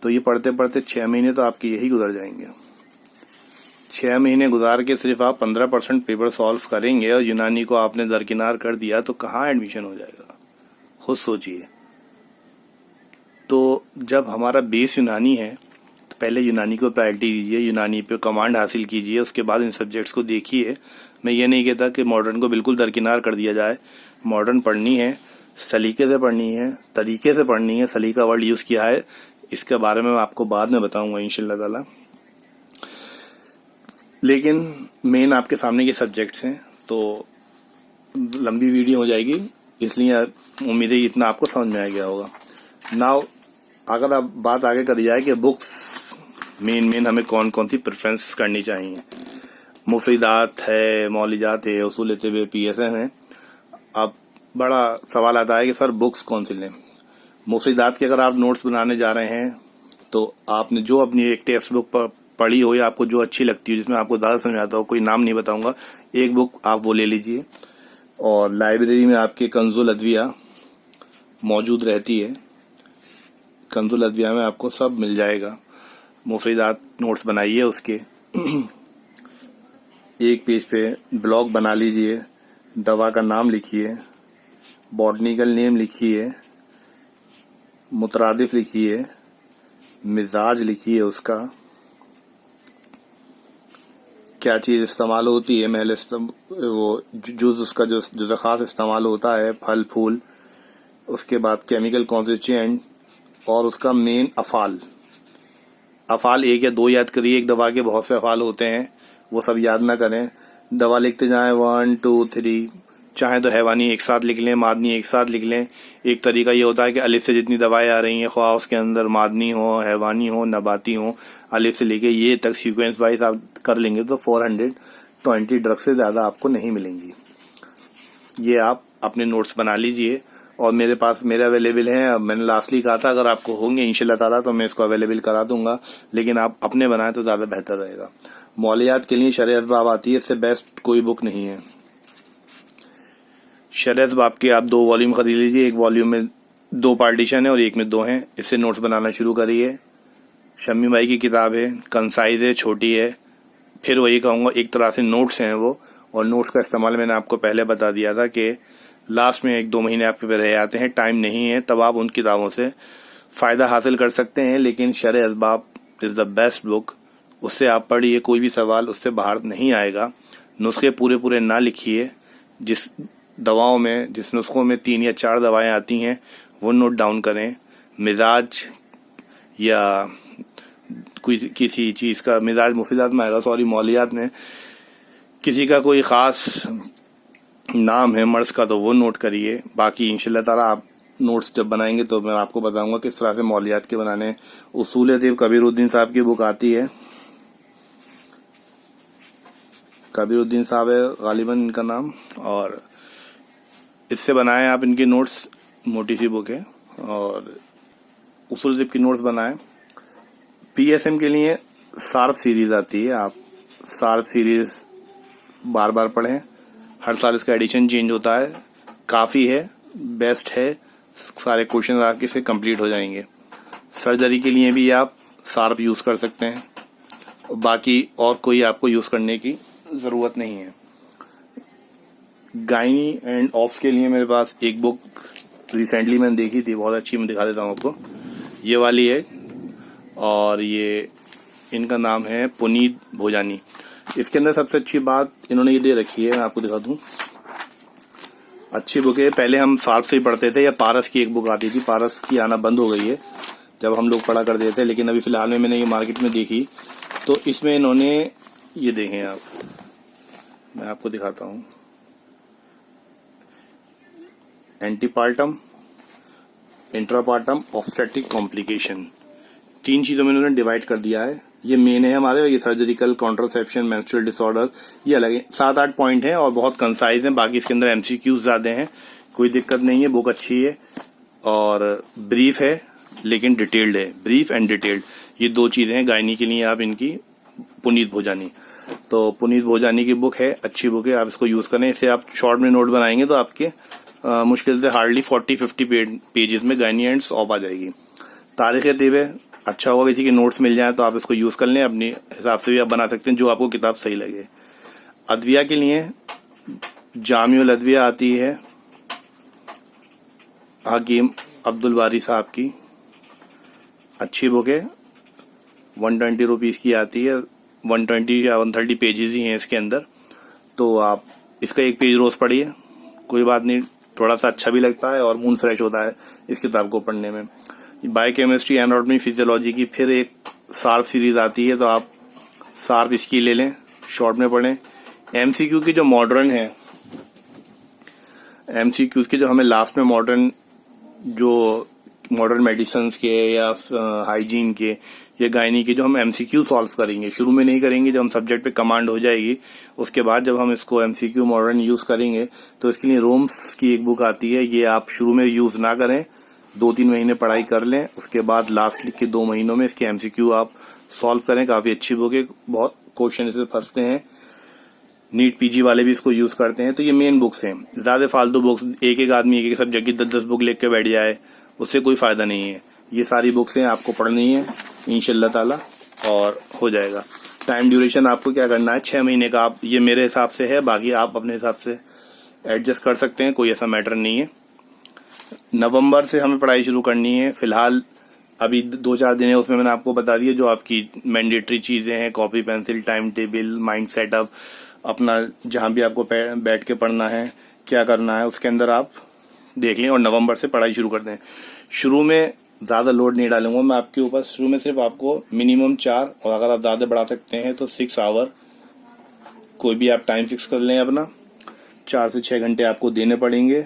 तो ये पढ़ते पढ़ते 6 महीने तो आपके यही गुजर जाएंगे। 6 महीने गुजार के सिर्फ आप 15% पेपर सॉल्व करेंगे और यूनानी को आपने दरकिनार कर दिया तो कहाँ एडमिशन हो जाएगा, खुद सोचिए। तो जब हमारा बेस यूनानी है तो पहले यूनानी को प्रायोरिटी दीजिए, यूनानी पे कमांड हासिल कीजिए, उसके बाद इन सब्जेक्ट्स को देखिए। मैं ये नहीं कहता कि मॉडर्न को बिल्कुल दरकिनार कर दिया जाए, मॉडर्न पढ़नी है, सलीके से पढ़नी है, तरीके से पढ़नी है। सलीका वर्ड यूज़ किया है, इसके बारे में मैं आपको बाद में बताऊंगा इंशाल्लाह ताला। लेकिन मेन आपके सामने के सब्जेक्ट्स हैं, तो लंबी वीडियो हो जाएगी, इसलिए उम्मीद है इतना आपको समझ में आ गया होगा। नाउ अगर आप बात आगे करी जाए कि बुक्स मेन हमें कौन कौन सी प्रेफरेंस करनी चाहिए। मुफीदात है, मौलिजात है, उसूल तिब, पीएसएम है। अब बड़ा सवाल आता है कि सर बुक्स कौन सी लें। मुफीदात के अगर आप नोट्स बनाने जा रहे हैं तो आपने जो अपनी एक टेक्स्ट बुक पर पढ़ी हो या आपको जो अच्छी लगती हो, जिसमें आपको ज़्यादा समझ आता हो, कोई नाम नहीं बताऊंगा, एक बुक आप वो ले लीजिए। और लाइब्रेरी में आपके कंजुल अदविया मौजूद रहती है, कंजुल अदविया में आपको सब मिल जाएगा। मुफीदात नोट्स बनाइए, उसके एक पेज पे ब्लॉग बना लीजिए, दवा का नाम लिखिए, बॉटनिकल नेम लिखिए, मुतरादिफ लिखिए, मिजाज लिखिए, उसका क्या चीज़ इस्तेमाल होती है, महल वो जुज़ उसका जो ख़ास इस्तेमाल होता है, फल फूल, उसके बाद केमिकल कॉन्स्टिट्यूएंट और उसका मेन अफ़ाल। अफ़ाल 1 या 2 याद करिए, एक दवा के बहुत से अफ़ाल होते हैं, वो सब याद ना करें, दवा लिखते जाएं 1 2 3, चाहे तो हैवानी एक साथ लिख लें, मादनी एक साथ लिख लें। एक तरीका ये होता है कि अलिफ से जितनी दवाएं आ रही हैं, ख्वाह उसके अंदर मादनी हो, हैवानी हो, नबाती हो, अलिफ से लेके ये तक सीक्वेंस वाइज आप कर लेंगे तो 420 ड्रग से ज़्यादा आपको नहीं मिलेंगी। ये आप अपने नोट्स बना लीजिए और मेरे अवेलेबल है। अब मैंने लास्टली कहा था अगर आपको होंगे इंशाल्लाह ताला तो मैं इसको अवेलेबल करा दूंगा, लेकिन आप अपने बनाएं तो ज़्यादा बेहतर रहेगा। मौलियात के लिए शरह असबाब आती है, इससे बेस्ट कोई बुक नहीं है। शरह असबाब के आप 2 वॉल्यूम खरीद लीजिए, एक वॉल्यूम में 2 पार्टीशन है और एक में 2 हैं, इससे नोट्स बनाना शुरू करिए। शम्मी भाई की किताब है, कंसाइज है, छोटी है, फिर वही कहूँगा एक तरह से नोट्स हैं वो। और नोट्स का इस्तेमाल मैंने आपको पहले बता दिया था कि लास्ट में 1-2 महीने आपके पे रह जाते हैं, टाइम नहीं है, तब आप उन किताबों से फ़ायदा हासिल कर सकते हैं। लेकिन शरह असबाब इज़ द बेस्ट बुक, उससे आप पढ़िए, कोई भी सवाल उससे बाहर नहीं आएगा। नुस्खे पूरे ना लिखिए, जिस दवाओं में, जिस नुस्खों में 3 या 4 दवाएं आती हैं वो नोट डाउन करें। मिजाज या कोई किसी चीज़ का मिजाज मुफीदात में आएगा, सॉरी मौलियात में किसी का कोई ख़ास नाम है मर्ज़ का तो वो नोट करिए। बाकी इंशाल्लाह ताला आप नोट्स जब बनाएंगे तो मैं आपको बताऊंगा किस तरह से मौलियात के बनाने। उसूल तिब कबीरुद्दीन साहब की बुक आती है, कबीरुद्दीन साहब है गालिबन इनका नाम, और इससे बनाए आप इनके नोट्स। मोटी सी बुक है और उसूल तिब की नोट्स बनाए। पीएसएम के लिए सार्फ सीरीज आती है, आप सार्फ सीरीज बार बार पढ़ें, हर साल इसका एडिशन चेंज होता है, काफ़ी है, बेस्ट है, सारे क्वेश्चन आपके से कंप्लीट हो जाएंगे। सर्जरी के लिए भी आप सार्फ यूज़ कर सकते हैं, बाकी और कोई आपको यूज़ करने की ज़रूरत नहीं है। गायनी एंड ऑप्स के लिए मेरे पास एक बुक रिसेंटली मैंने देखी थी, बहुत अच्छी, मैं दिखा देता हूँ आपको। ये वाली है और ये इनका नाम है पुनीत भोजानी। इसके अंदर सबसे अच्छी बात इन्होंने ये दे रखी है, मैं आपको दिखा दूँ। अच्छी बुक है। पहले हम सार्फ से ही पढ़ते थे, या पारस की एक बुक आती थी, पारस की आना बंद हो गई है, जब हम लोग पढ़ा करते थे, लेकिन अभी फ़िलहाल में मैंने ये मार्केट में देखी तो इसमें इन्होंने ये देखें आप, मैं आपको दिखाता हूँ। एंटीपार्टम, इंट्रापार्टम, ऑब्स्टेट्रिक कॉम्प्लिकेशन, 3 चीज़ों में इन्होंने डिवाइड कर दिया है। ये मेन है हमारे, ये सर्जिकल, कॉन्ट्रासेप्शन, मेंस्ट्रुअल डिसऑर्डर, ये अलग है। 7-8 पॉइंट हैं और बहुत कंसाइज हैं। बाकी इसके अंदर एमसीक्यूज ज़्यादा हैं, कोई दिक्कत नहीं है, बुक अच्छी है और ब्रीफ है लेकिन डिटेल्ड है। ब्रीफ एंड डिटेल्ड ये 2 चीज़ें हैं गायनी के लिए। आप इनकी पुनीत भोजानी, तो पुनीत भोजानी की बुक है, अच्छी बुक है, आप इसको यूज़ करें। इससे आप शॉर्ट में नोट बनाएंगे तो आपके मुश्किल से हार्डली 40-50 पेजेस में गायनी एंड ऑफ आ जाएगी। तारीख़ तिब है, अच्छा होगा किसी के नोट्स मिल जाए तो आप इसको यूज़ कर लें, अपने हिसाब से भी आप बना सकते हैं, जो आपको किताब सही लगे। अदविया के लिए जामिउल अदविया आती है हकीम अब्दुल बारी साहब की, अच्छी बुक है, 120 रुपीज़ की आती है, 120 या 130 पेजेस ही हैं इसके अंदर। तो आप इसका एक पेज रोज़ पढ़िए, कोई बात नहीं, थोड़ा सा अच्छा भी लगता है और मूड फ्रेश होता है इस किताब को पढ़ने में। बायोकेमिस्ट्री, एनाटॉमी, फिजियोलॉजी की फिर एक सार्फ सीरीज आती है, तो आप सार्फ इसकी ले लें, शॉर्ट में पढ़ें। एमसीक्यू की जो मॉडर्न है, एमसीक्यू के जो हमें लास्ट में मॉडर्न मेडिसिन के या हाइजीन के या गायनी के जो हम एमसीक्यू सॉल्व करेंगे, शुरू में नहीं करेंगे, जब हम सब्जेक्ट पे कमांड हो जाएगी उसके बाद जब हम इसको एमसीक्यू मॉडर्न यूज़ करेंगे तो इसके लिए रोम्स की एक बुक आती है। ये आप शुरू में यूज़ ना करें, 2-3 महीने पढ़ाई कर लें, उसके बाद लास्ट के 2 महीनों में इसके एमसीक्यू आप सॉल्व करें। काफ़ी अच्छी बुक है, बहुत क्वेश्चन इससे फंसते हैं, नीट पीजी वाले भी इसको यूज़ करते हैं। तो ये मेन बुक्स हैं। ज़्यादा फालतू बुक्स एक आदमी एक सब्जेक्ट की 10-10 बुक लेके के बैठ जाए, उससे कोई फ़ायदा नहीं है। ये सारी बुक्स हैं, आपको पढ़नी है इंशाल्लाह ताला और हो जाएगा। टाइम ड्यूरेशन आपको क्या करना है, 6 महीने का। आप ये मेरे हिसाब से है, बाकी आप अपने हिसाब से एडजस्ट कर सकते हैं, कोई ऐसा मैटर नहीं है। नवंबर से हमें पढ़ाई शुरू करनी है। फिलहाल अभी 2-4 दिन है, उसमें मैंने आपको बता दिया जो आपकी मैंडेटरी चीज़ें हैं, copy pencil, time table, mind setup, अपना जहाँ भी आपको बैठ के पढ़ना है, क्या करना है, उसके अंदर आप देख लें और नवंबर से पढ़ाई शुरू कर दें। शुरू में ज़्यादा लोड नहीं डालूंगा मैं आपके ऊपर, शुरू में सिर्फ आपको मिनिमम 4 और अगर आप ज़्यादा बढ़ा सकते हैं तो 6 आवर, कोई भी आप टाइम फिक्स कर लें अपना, 4 से 6 घंटे आपको देने पड़ेंगे।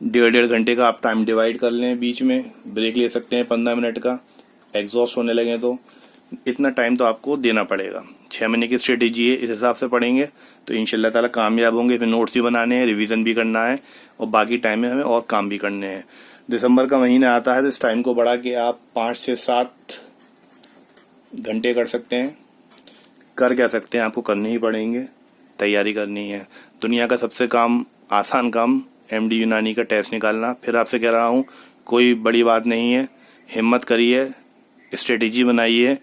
1.5 घंटे का आप टाइम डिवाइड कर लें, बीच में ब्रेक ले सकते हैं 15 मिनट का, एग्जॉस्ट होने लगे तो इतना टाइम तो आपको देना पड़ेगा। 6 महीने की स्ट्रेटेजी है, इस हिसाब से पढ़ेंगे तो इंशाल्लाह ताला कामयाब होंगे। इसमें नोट्स भी बनाने हैं, रिवीजन भी करना है और बाकी टाइम में हमें और काम भी करने हैं। दिसंबर का महीना आता है तो इस टाइम को बढ़ा के आप 5 से 7 घंटे कर सकते हैं। कर क्या सकते हैं, आपको करने ही पड़ेंगे, तैयारी करनी है। दुनिया का सबसे आसान काम एमडी यूनानी का टेस्ट निकालना। फिर आपसे कह रहा हूँ, कोई बड़ी बात नहीं है, हिम्मत करिए, स्ट्रेटेजी बनाइए,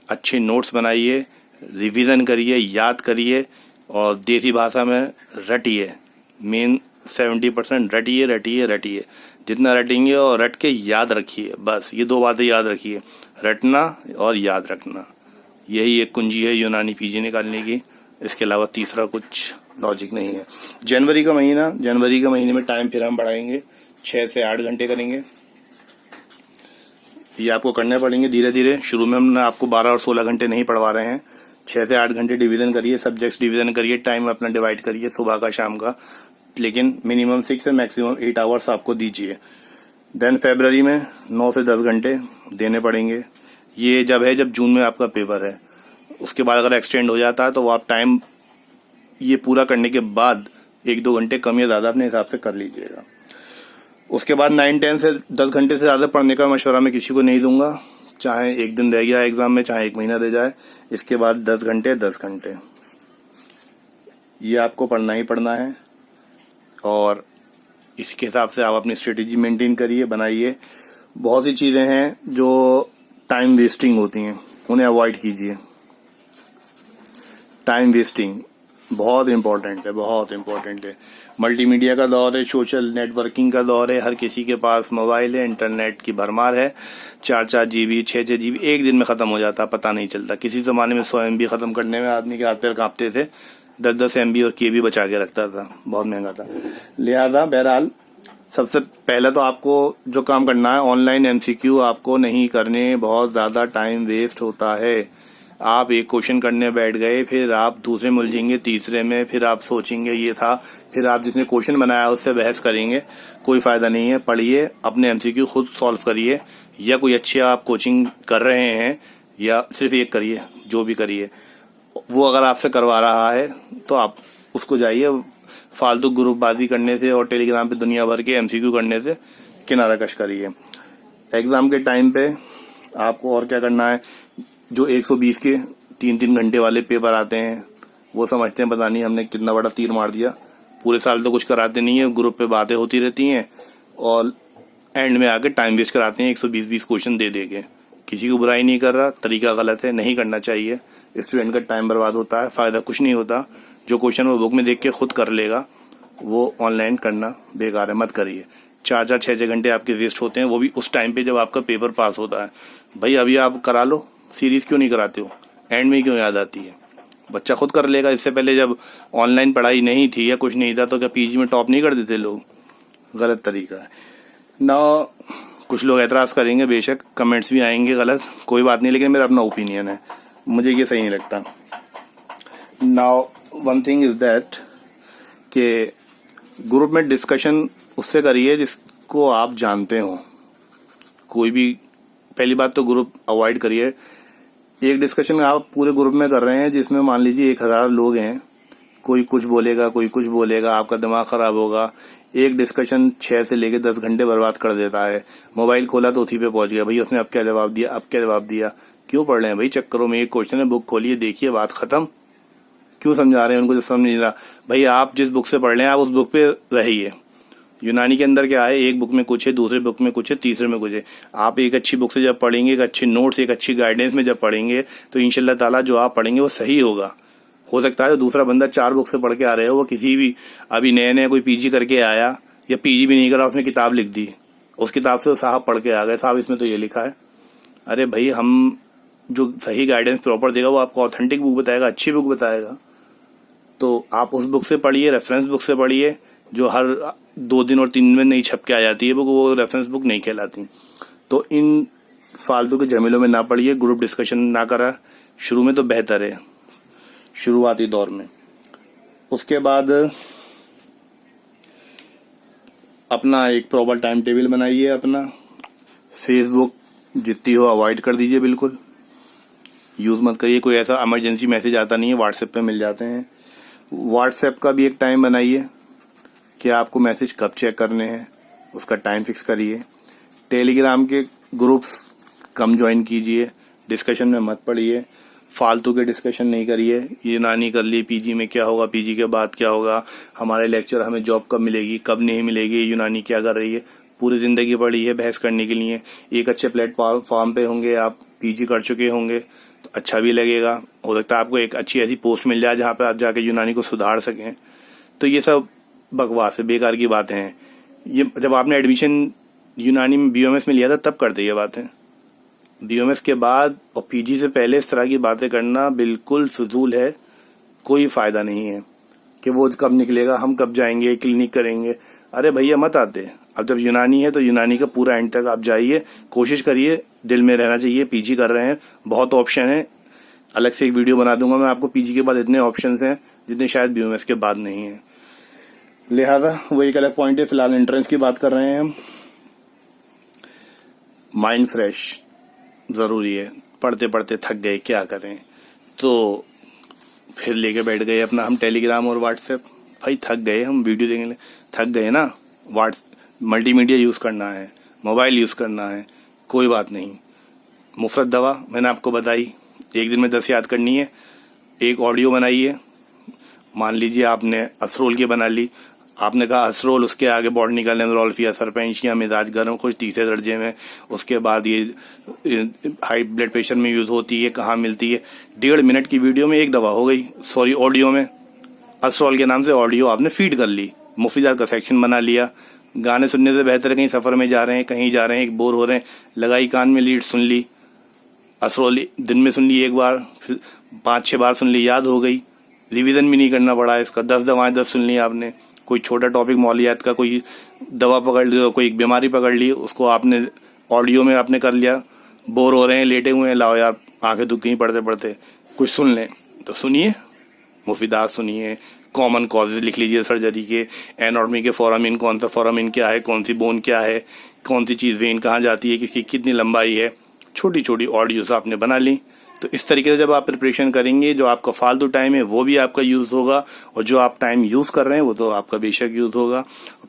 अच्छे नोट्स बनाइए, रिवीजन करिए, याद करिए और देसी भाषा में रटिए। मेन 70% रटिए। जितना रटेंगे और रट के याद रखिए, बस ये 2 बातें याद रखिए, रटना और याद रखना। यही एक कुंजी है यूनानी पीजी निकालने की, इसके अलावा तीसरा कुछ लॉजिक नहीं है। जनवरी का महीने में टाइम फिर हम बढ़ाएंगे, 6 से 8 घंटे करेंगे। ये आपको करने पड़ेंगे धीरे धीरे। शुरू में हम आपको 12 और 16 घंटे नहीं पढ़वा रहे हैं, 6 से 8 घंटे डिवीजन करिए, सब्जेक्ट्स डिवीजन करिए, टाइम अपना डिवाइड करिए सुबह का शाम का, लेकिन मिनिमम 6 से मैक्सिमम 8 आवर्स आपको दीजिए। देन फरवरी में 9 से 10 घंटे देने पड़ेंगे। ये जब जून में आपका पेपर है, उसके बाद अगर एक्सटेंड हो जाता है तो वो आप टाइम ये पूरा करने के बाद 1-2 घंटे कम या ज़्यादा अपने हिसाब से कर लीजिएगा। उसके बाद 9-10 से 10 घंटे से ज़्यादा पढ़ने का मशवरा मैं किसी को नहीं दूंगा, चाहे एक दिन रह गया एग्जाम में, चाहे 1 महीना रह जाए। इसके बाद 10 घंटे 10 घंटे ये आपको पढ़ना ही पढ़ना है, और इसके हिसाब से आप अपनी स्ट्रेटेजी मेंटेन करिए, बनाइए। बहुत सी चीज़ें हैं जो टाइम वेस्टिंग होती हैं, उन्हें अवॉइड कीजिए। टाइम वेस्टिंग बहुत इम्पोर्टेंट है, बहुत इम्पोर्टेंट है। मल्टीमीडिया का दौर है, सोशल नेटवर्किंग का दौर है, हर किसी के पास मोबाइल है, इंटरनेट की भरमार है। 4-4 GB 6-6 GB एक दिन में ख़त्म हो जाता, पता नहीं चलता। किसी ज़माने में 100 MB ख़त्म करने में आदमी के हाथ पैर कांपते थे, 10-10 MB और KB बचा के रखता था, बहुत महंगा था। लिहाजा बहरहाल सबसे पहले तो आपको जो काम करना है, ऑनलाइन MCQ आपको नहीं करने, बहुत ज़्यादा टाइम वेस्ट होता है। आप एक क्वेश्चन करने बैठ गए, फिर आप दूसरे में उलझेंगे, तीसरे में फिर आप सोचेंगे ये था, फिर आप जिसने क्वेश्चन बनाया उससे बहस करेंगे, कोई फ़ायदा नहीं है। पढ़िए, अपने MCQ खुद सॉल्व करिए, या कोई अच्छी आप कोचिंग कर रहे हैं या सिर्फ एक करिए, जो भी करिए। वो अगर आपसे करवा रहा है तो आप उसको जाइए। फालतू ग्रुपबाजी करने से और टेलीग्राम पे दुनिया भर के MCQ करने से किनारा कश करिए। एग्ज़ाम के टाइम पे आपको और क्या करना है, जो 120 के 3-3 घंटे वाले पेपर आते हैं, वो समझते हैं पता नहीं हमने कितना बड़ा तीर मार दिया। पूरे साल तो कुछ कराते नहीं है, ग्रुप पे बातें होती रहती हैं और एंड में आके टाइम वेस्ट कराते हैं 120 क्वेश्चन दे के। किसी को बुराई नहीं कर रहा, तरीका गलत है, नहीं करना चाहिए। स्टूडेंट का टाइम बर्बाद होता है, फ़ायदा कुछ नहीं होता। जो क्वेश्चन वो बुक में देख के खुद कर लेगा, वो ऑनलाइन करना बेकार है, मत करिए। 4-4 6-6 घंटे आपके वेस्ट होते हैं, वो भी उस टाइम पे जब आपका पेपर पास होता है। भाई अभी आप करा लो, सीरीज क्यों नहीं कराते हो, एंड में क्यों याद आती है? बच्चा खुद कर लेगा। इससे पहले जब ऑनलाइन पढ़ाई नहीं थी या कुछ नहीं था तो क्या PG में टॉप नहीं कर देते लोग? गलत तरीका है ना। कुछ लोग एतराज़ करेंगे, बेशक कमेंट्स भी आएंगे गलत, कोई बात नहीं, लेकिन मेरा अपना ओपिनियन है, मुझे ये सही नहीं लगता। Now one thing is that कि ग्रुप में डिस्कशन उससे करिए जिसको आप जानते हो। कोई भी, पहली बात तो ग्रुप अवॉइड करिए। एक डिस्कशन आप पूरे ग्रुप में कर रहे हैं जिसमें मान लीजिए 1000 लोग हैं, कोई कुछ बोलेगा, कोई कुछ बोलेगा, आपका दिमाग खराब होगा। एक डिस्कशन 6 से लेकर 10 घंटे बर्बाद कर देता है। मोबाइल खोला तो उसी पे पहुंच गया, भाई उसने अब क्या जवाब दिया, अब क्या जवाब दिया। क्यों पढ़ रहे हैं भाई चक्करों में? एक क्वेश्चन है, बुक खोलिए, देखिए, बात खत्म। क्यों समझा रहे हैं उनको जो समझ नहीं रहा? भाई आप जिस बुक से पढ़ रहे हैं आप उस बुक पे रहिए। यूनानी के अंदर क्या है, एक बुक में कुछ है, दूसरे बुक में कुछ है, तीसरे में कुछ है। आप एक अच्छी बुक से जब पढ़ेंगे, एक अच्छे नोट्स, एक अच्छी गाइडेंस में जब पढ़ेंगे, तो इंशाल्लाह ताला जो आप पढ़ेंगे वो सही होगा। हो सकता है दूसरा बंदा 4 बुक से पढ़ के आ रहे हो, वो किसी भी अभी नए कोई PG करके आया या PG भी नहीं करा, उसने किताब लिख दी, उस किताब से साहब पढ़ के आ गए, साहब इसमें तो ये लिखा है। अरे भाई, हम जो सही गाइडेंस प्रॉपर देगा वो आपको ऑथेंटिक बुक बताएगा, अच्छी बुक बताएगा। तो आप उस बुक से पढ़िए, रेफरेंस बुक से पढ़िए, जो हर 2 दिन और 3 दिन में नहीं छप के आ जाती है बुक, वो रेफरेंस बुक नहीं कहलाती। तो इन फालतू के झमेलों में ना पढ़िए, ग्रुप डिस्कशन ना करा शुरू में तो बेहतर है, शुरुआती दौर में। उसके बाद अपना एक प्रॉपर टाइम टेबल बनाइए। अपना फेसबुक जितनी हो अवॉइड कर दीजिए, बिल्कुल यूज़ मत करिए। कोई ऐसा इमरजेंसी मैसेज आता नहीं है, व्हाट्सएप पे मिल जाते हैं। व्हाट्सएप का भी एक टाइम बनाइए कि आपको मैसेज कब चेक करने हैं, उसका टाइम फिक्स करिए। टेलीग्राम के ग्रुप्स कम ज्वाइन कीजिए, डिस्कशन में मत पड़िए, फालतू के डिस्कशन नहीं करिए। यूनानी कर ली, PG में क्या होगा, PG के बाद क्या होगा, हमारे लेक्चर, हमें जॉब कब मिलेगी, कब नहीं मिलेगी, यूनानी क्या कर रही है। पूरी ज़िंदगी पड़ी है बहस करने के लिए। एक अच्छे प्लेटफॉर्म पे होंगे, आप PG कर चुके होंगे तो अच्छा भी लगेगा। हो सकता है आपको एक अच्छी ऐसी पोस्ट मिल जाए जहाँ पर आप जाके यूनानी को सुधार सकें। तो ये सब बकवास है, बेकार की बातें हैं। ये जब आपने एडमिशन यूनानी में BOMS में लिया था तब करते ये बातें। BOMS के बाद और PG से पहले इस तरह की बातें करना बिल्कुल फिजूल है, कोई फ़ायदा नहीं है। कि वो कब निकलेगा, हम कब जाएंगे, क्लिनिक करेंगे। अरे भैया मत आते, अब जब यूनानी है तो यूनानी का पूरा एंड तक आप जाइए, कोशिश करिए, दिल में रहना चाहिए। पीजी कर रहे हैं, बहुत ऑप्शन है, अलग से एक वीडियो बना दूंगा मैं आपको। पीजी के बाद इतने ऑप्शंस हैं जितने शायद बीएमएस के बाद नहीं है, लिहाजा वो एक अलग पॉइंट है। फिलहाल एंट्रेंस की बात कर रहे हैं हम। माइंड फ्रेश ज़रूरी है, पढ़ते पढ़ते थक गए, क्या करें, तो फिर लेके बैठ गए अपना हम टेलीग्राम और व्हाट्सएप। भाई थक गए, हम वीडियो देखने थक गए ना, मल्टीमीडिया यूज़ करना है, मोबाइल यूज़ करना है, कोई बात नहीं। मुफ्त दवा मैंने आपको बताई, एक दिन में 10 याद करनी है। एक ऑडियो बनाइए, मान लीजिए आपने असरोल की बना ली, आपने कहा असरोल, उसके आगे बॉटनिकल एनरोल्फिया सरपेंशिया मिजाज गर्म खुश तीसरे दर्जे में, उसके बाद ये हाई ब्लड प्रेशर में यूज़ होती है, कहाँ मिलती है। 1.5 मिनट की वीडियो में एक दवा हो गई, सॉरी ऑडियो में। असरोल के नाम से ऑडियो आपने फीड कर ली, मुफीदात का सेक्शन बना लिया। गाने सुनने से बेहतर है, कहीं सफ़र में जा रहे हैं, कहीं जा रहे हैं, एक बोर हो रहे हैं, लगाई कान में, लीड सुन ली। असरोल दिन में सुन ली एक बार, फिर 5-6 बार सुन ली, याद हो गई, रिवीजन भी नहीं करना पड़ा इसका। 10 दवाएं 10 सुन ली आपने। कोई छोटा टॉपिक मौलियात का, कोई दवा पकड़ ली, कोई बीमारी पकड़ ली, उसको आपने ऑडियो में आपने कर लिया। बोर हो रहे हैं, लेटे हुए हैं, लाओ यार आंखें दुख गई पढ़ते पढ़ते, कुछ सुन लें, तो सुनिए, मुफीदात सुनिए। कॉमन कॉजेज लिख लीजिए सर्जरी के, एनाटॉमी के, फोरामिन कौन सा फोरामिन क्या है, कौन सी बोन क्या है, कौन सी चीज़ वेन कहाँ जाती है, किसकी कितनी लंबाई है, छोटी छोटी ऑडियोज आपने बना ली। तो इस तरीके से जब आप प्रिपरेशन करेंगे, जो आपका फालतू टाइम है वो भी आपका यूज़ होगा, और जो आप टाइम यूज़ कर रहे हैं वो तो आपका बेशक यूज़ होगा।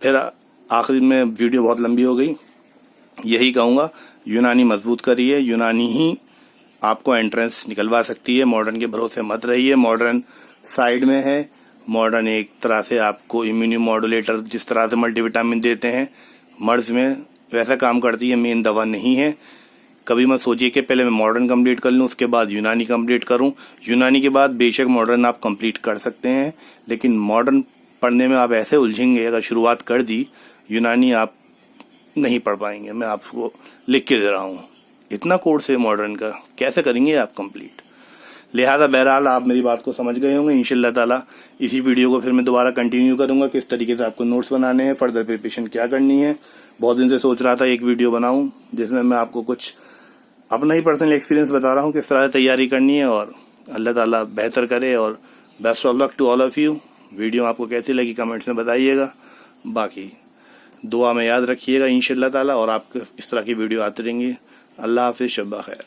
फिर आखिर में, वीडियो बहुत लंबी हो गई, यही कहूँगा, यूनानी मजबूत करिए, यूनानी ही आपको एंट्रेंस निकलवा सकती है। मॉडर्न के भरोसे मत रहिए, मॉडर्न साइड में है। मॉडर्न एक तरह से आपको इम्यूनो मॉड्यूलेटर जिस तरह से मल्टीविटामिन देते हैं मर्ज में, वैसा काम करती है, मेन दवा नहीं है। कभी मत सोचिए कि पहले मैं मॉडर्न कंप्लीट कर लूँ, उसके बाद यूनानी कंप्लीट करूँ। यूनानी के बाद बेशक मॉडर्न आप कंप्लीट कर सकते हैं, लेकिन मॉडर्न पढ़ने में आप ऐसे उलझेंगे, अगर शुरुआत कर दी, यूनानी आप नहीं पढ़ पाएंगे। मैं आपको लिख के दे रहा हूँ, इतना कोर्स है मॉडर्न का, कैसे करेंगे आप कंप्लीट। लिहाजा बहरहाल आप मेरी बात को समझ गए होंगे इंशाल्लाह ताला। इसी वीडियो को फिर मैं दोबारा कंटिन्यू करूंगा, किस तरीके से आपको नोट्स बनाने हैं, फर्दर प्रिपरेशन क्या करनी है। बहुत दिन से सोच रहा था एक वीडियो बनाऊं जिसमें मैं आपको कुछ अपना ही पर्सनल एक्सपीरियंस बता रहा हूं, किस तरह से तैयारी करनी है, और अल्लाह ताला बेहतर करे। और best of luck to all of you. Video आपको कैसी लगी कमेंट्स में बताइएगा, बाकी दुआ में याद रखिएगा इंशाल्लाह ताला, और आपको इस तरह की वीडियो आती रहेंगी। अल्लाह हाफिज़, शब्बा खैर।